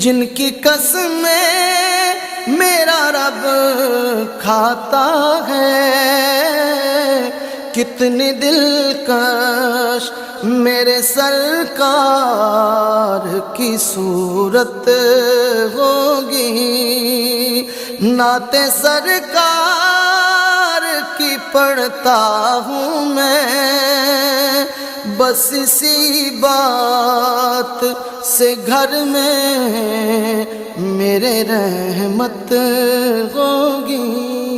जिनकी कसमें मेरा रब खाता है। कितनी दिलकश मेरे सरकार की सूरत होगी, नाते सरकार की पढ़ता हूँ मैं। बस इसी बात से घर में मेरे रहमत होगी।